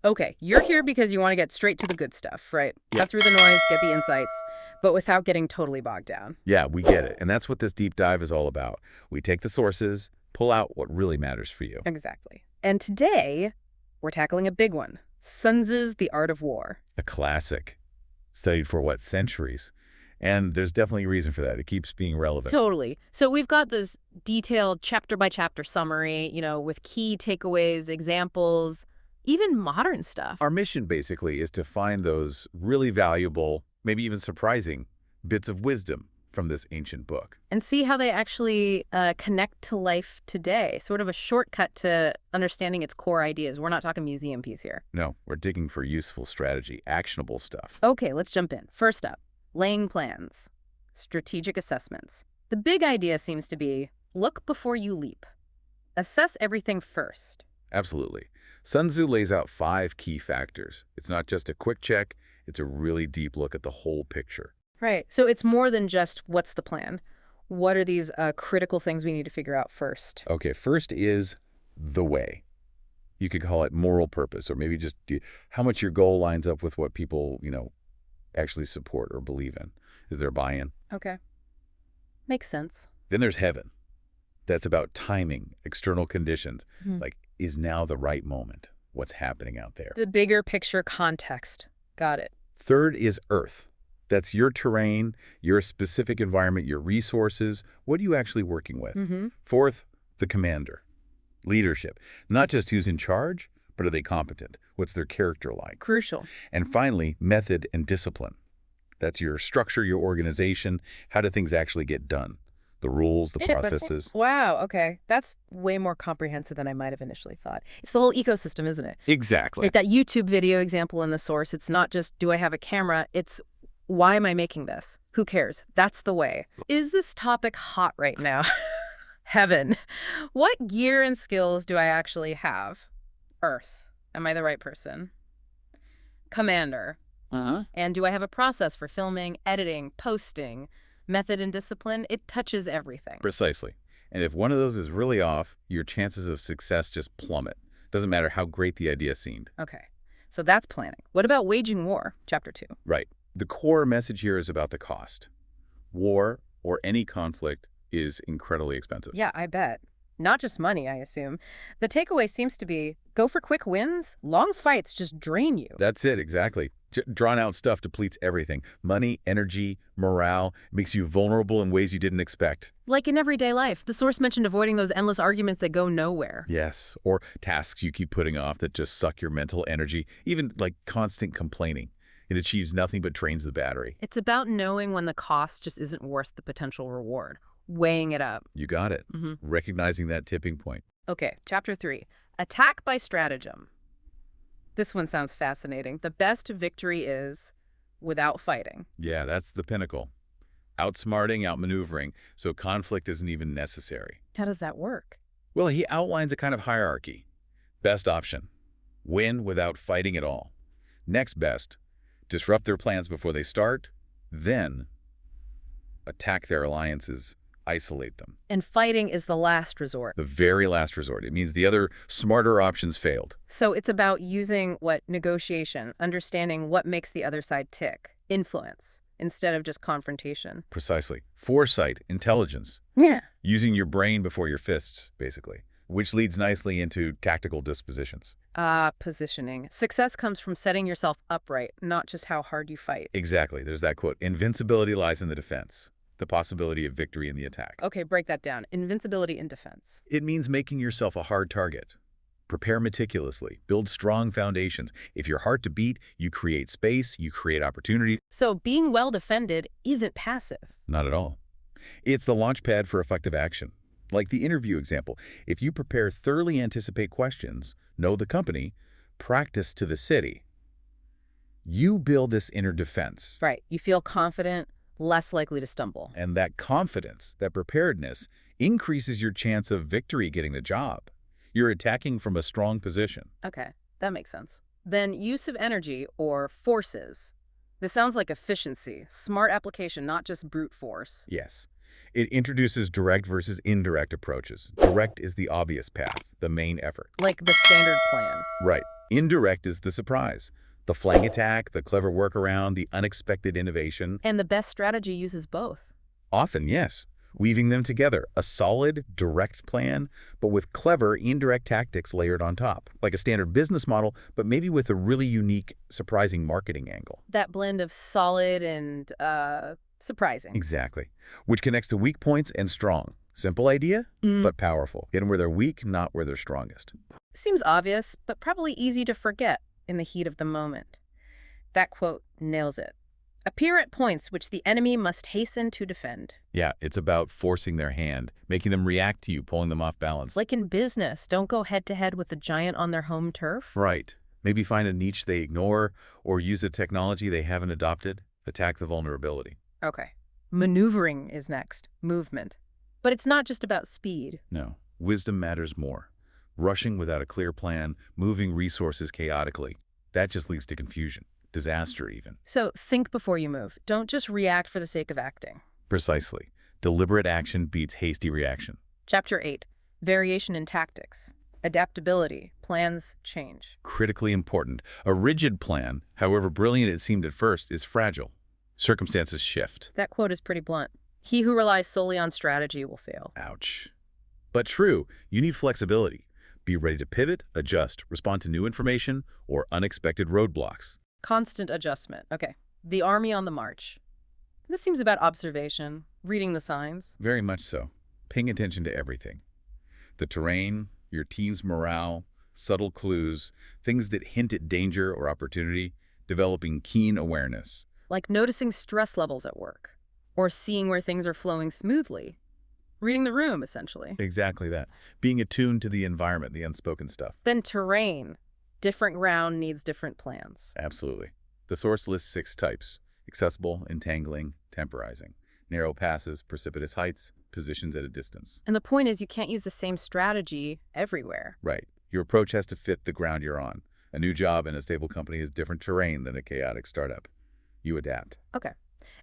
Okay, you're here because you want to get straight to the good stuff, right? Yep. Cut through the noise, get the insights, but without getting totally bogged down. Yeah, we get it. And that's what this deep dive is all about. We take the sources, pull out what really matters for you. Exactly. And today, we're tackling a big one. Sun Tzu's The Art of War. A classic. Studied for what, centuries? And there's definitely a reason for that. It keeps being relevant. Totally. So we've got this detailed chapter-by-chapter summary, with key takeaways, examples, even modern stuff. Our mission, basically, is to find those really valuable, maybe even surprising, bits of wisdom from this ancient book. And see how they actually connect to life today. Sort of a shortcut to understanding its core ideas. We're not talking museum piece here. No, we're digging for useful strategy, actionable stuff. Okay, let's jump in. First up, laying plans, strategic assessments. The big idea seems to be look before you leap. Assess everything first. Absolutely. Sun Tzu lays out 5 key factors. It's not just a quick check, it's a really deep look at the whole picture. Right. So it's more than just what's the plan. What are these critical things we need to figure out first? Okay, first is the way. You could call it moral purpose, or maybe just how much your goal lines up with what people, actually support or believe in. Is there buy-in? Okay. Makes sense. Then there's heaven. That's about timing, external conditions. Mhm. Like, is now the right moment? What's happening out there? The bigger picture context. Got it. Third is earth. That's your terrain, your specific environment, your resources. What are you actually working with? Mm-hmm. Fourth, the commander. Leadership. Not just who's in charge, but are they competent? What's their character like? Crucial. And finally, method and discipline. That's your structure, your organization. How do things actually get done? The rules, the processes. Wow, okay. That's way more comprehensive than I might have initially thought. It's the whole ecosystem, isn't it? Exactly. Like that YouTube video example in the source, it's not just, do I have a camera? It's, why am I making this? Who cares? That's the way. Is this topic hot right now? Heaven. What gear and skills do I actually have? Earth. Am I the right person? Commander. And do I have a process for filming, editing, posting? Method and discipline, it touches everything. Precisely. And if one of those is really off, your chances of success just plummet. Doesn't matter how great the idea seemed. Okay, so that's planning. What about waging war, chapter 2? Right. The core message here is about the cost. War, or any conflict, is incredibly expensive. Yeah, I bet. Not just money, I assume. The takeaway seems to be, go for quick wins. Long fights just drain you. That's it, exactly. Drawn-out stuff depletes everything. Money, energy, morale, makes you vulnerable in ways you didn't expect. Like in everyday life, the source mentioned avoiding those endless arguments that go nowhere. Yes, or tasks you keep putting off that just suck your mental energy, even like constant complaining. It achieves nothing but drains the battery. It's about knowing when the cost just isn't worth the potential reward. Weighing it up. You got it. Recognizing that tipping point. Okay, chapter 3. Attack by stratagem. This one sounds fascinating. The best victory is without fighting. Yeah, that's the pinnacle. Outsmarting, outmaneuvering, so conflict isn't even necessary. How does that work? Well, he outlines a kind of hierarchy. Best option, win without fighting at all. Next best, disrupt their plans before they start. Then, attack their alliances, isolate them. And fighting is the last resort. The very last resort. It means the other smarter options failed. So it's about using negotiation, understanding what makes the other side tick, influence, instead of just confrontation. Precisely. Foresight, intelligence. Yeah. Using your brain before your fists, basically. Which leads nicely into tactical dispositions. Positioning. Success comes from setting yourself upright, not just how hard you fight. Exactly. There's that quote, invincibility lies in the defense. The possibility of victory in the attack. Okay, break that down. Invincibility in defense. It means making yourself a hard target. Prepare meticulously. Build strong foundations. If you're hard to beat, you create space, you create opportunities. So being well defended isn't passive. Not at all. It's the launch pad for effective action. Like the interview example, if you prepare, thoroughly anticipate questions, know the company, practice to the city, you build this inner defense. Right. You feel confident, less likely to stumble. And that confidence, that preparedness, increases your chance of victory getting the job. You're attacking from a strong position. Okay, that makes sense. Then use of energy, or forces. This sounds like efficiency, smart application, not just brute force. Yes. It introduces direct versus indirect approaches. Direct is the obvious path, the main effort. Like the standard plan. Right. Indirect is the surprise. The flank attack, the clever workaround, the unexpected innovation. And the best strategy uses both. Often, yes. Weaving them together, a solid, direct plan, but with clever, indirect tactics layered on top. Like a standard business model, but maybe with a really unique, surprising marketing angle. That blend of solid and, surprising. Exactly. Which connects to weak points and strong. Simple idea, but powerful. Get them where they're weak, not where they're strongest. Seems obvious, but probably easy to forget in the heat of the moment. That quote nails it. Appear at points which the enemy must hasten to defend. Yeah, it's about forcing their hand, making them react to you, pulling them off balance. Like in business, don't go head-to-head with the giant on their home turf. Right. Maybe find a niche they ignore or use a technology they haven't adopted. Attack the vulnerability. Okay. Maneuvering is next. Movement. But it's not just about speed. No. Wisdom matters more. Rushing without a clear plan, moving resources chaotically. That just leads to confusion. Disaster, even. So think before you move. Don't just react for the sake of acting. Precisely. Deliberate action beats hasty reaction. Chapter 8. Variation in tactics. Adaptability. Plans change. Critically important. A rigid plan, however brilliant it seemed at first, is fragile. Circumstances shift. That quote is pretty blunt. He who relies solely on strategy will fail. Ouch. But true, you need flexibility. Be ready to pivot, adjust, respond to new information, or unexpected roadblocks. Constant adjustment. Okay. The army on the march. This seems about observation, reading the signs. Very much so. Paying attention to everything. The terrain, your team's morale, subtle clues, things that hint at danger or opportunity, developing keen awareness. Like noticing stress levels at work, or seeing where things are flowing smoothly. Reading the room, essentially. Exactly that. Being attuned to the environment, the unspoken stuff. Then terrain. Different ground needs different plans. Absolutely. The source lists 6 types: accessible, entangling, temporizing, narrow passes, precipitous heights, positions at a distance. And the point is you can't use the same strategy everywhere. Right. Your approach has to fit the ground you're on. A new job in a stable company is different terrain than a chaotic startup. You adapt. Okay.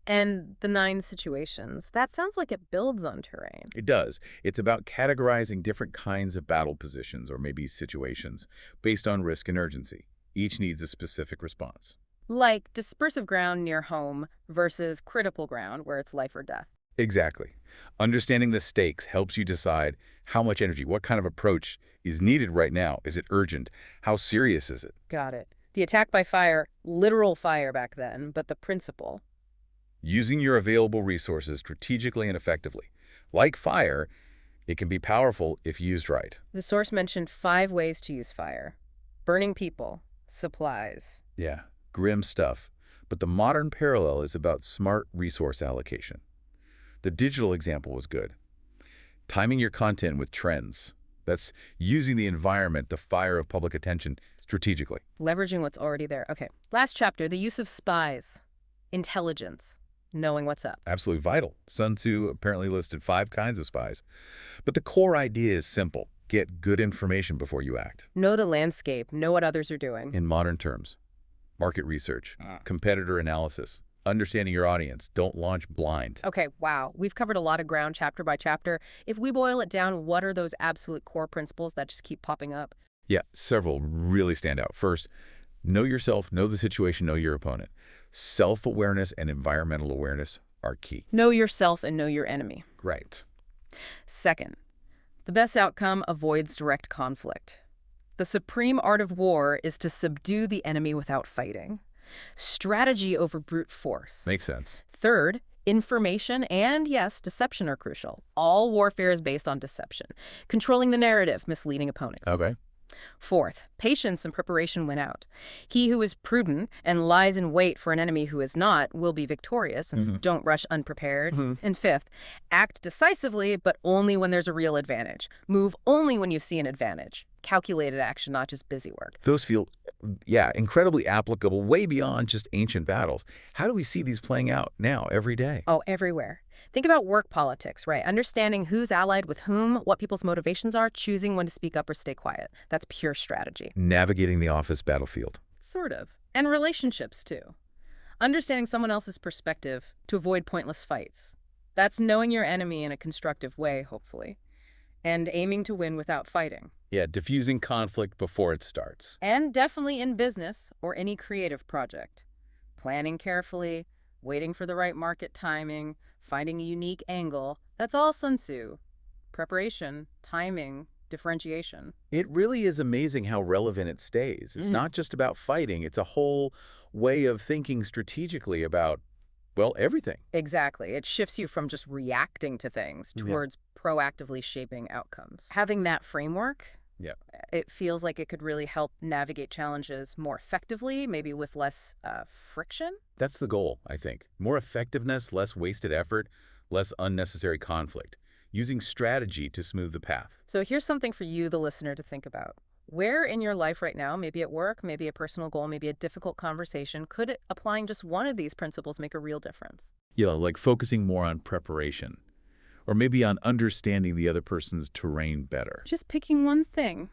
And the 9 situations, that sounds like it builds on terrain. It does. It's about categorizing different kinds of battle positions, or maybe situations, based on risk and urgency. Each needs a specific response. Like dispersive ground near home versus critical ground where it's life or death. Exactly. Understanding the stakes helps you decide how much energy, what kind of approach is needed right now. Is it urgent? How serious is it? Got it. The attack by fire, literal fire back then, but the principle. Using your available resources strategically and effectively. Like fire, it can be powerful if used right. The source mentioned 5 ways to use fire. Burning people, supplies. Yeah, grim stuff. But the modern parallel is about smart resource allocation. The digital example was good. Timing your content with trends. That's using the environment, the fire of public attention, strategically. Leveraging what's already there. Okay. Last chapter, the use of spies. Intelligence. Knowing what's up. Absolutely vital. Sun Tzu apparently listed 5 kinds of spies. But the core idea is simple. Get good information before you act. Know the landscape. Know what others are doing. In modern terms, market research, competitor analysis, understanding your audience. Don't launch blind. Okay, wow. We've covered a lot of ground chapter by chapter. If we boil it down, what are those absolute core principles that just keep popping up? Yeah, several really stand out. First, know yourself, know the situation, know your opponent. Self-awareness and environmental awareness are key. Know yourself and know your enemy. Right. Second, the best outcome avoids direct conflict. The supreme art of war is to subdue the enemy without fighting. Strategy over brute force. Makes sense. Third, information and, yes, deception are crucial. All warfare is based on deception. Controlling the narrative, misleading opponents. Okay. Fourth, patience and preparation win out. He who is prudent and lies in wait for an enemy who is not will be victorious, and so don't rush unprepared. And fifth, act decisively, but only when there's a real advantage. Move only when you see an advantage. Calculated action, not just busy work. Those feel, incredibly applicable, way beyond just ancient battles. How do we see these playing out now, every day? Oh, everywhere. Think about work politics, right? Understanding who's allied with whom, what people's motivations are, choosing when to speak up or stay quiet. That's pure strategy. Navigating the office battlefield. Sort of. And relationships, too. Understanding someone else's perspective to avoid pointless fights. That's knowing your enemy in a constructive way, hopefully. And aiming to win without fighting. Yeah, diffusing conflict before it starts. And definitely in business or any creative project. Planning carefully, waiting for the right market timing, finding a unique angle, that's all Sun Tzu. Preparation, timing, differentiation. It really is amazing how relevant it stays. It's not just about fighting, it's a whole way of thinking strategically about, well, everything. Exactly. It shifts you from just reacting to things Yeah. towards proactively shaping outcomes. Having that framework, Yeah. it feels like it could really help navigate challenges more effectively, maybe with less friction. That's the goal, I think. More effectiveness, less wasted effort, less unnecessary conflict. Using strategy to smooth the path. So here's something for you, the listener, to think about. Where in your life right now, maybe at work, maybe a personal goal, maybe a difficult conversation, could applying just one of these principles make a real difference? Yeah, like focusing more on preparation. Or maybe on understanding the other person's terrain better. Just picking one thing.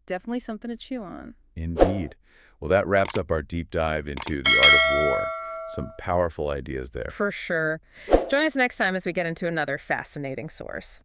Definitely something to chew on. Indeed. Well, that wraps up our deep dive into the art of war. Some powerful ideas there. For sure. Join us next time as we get into another fascinating source.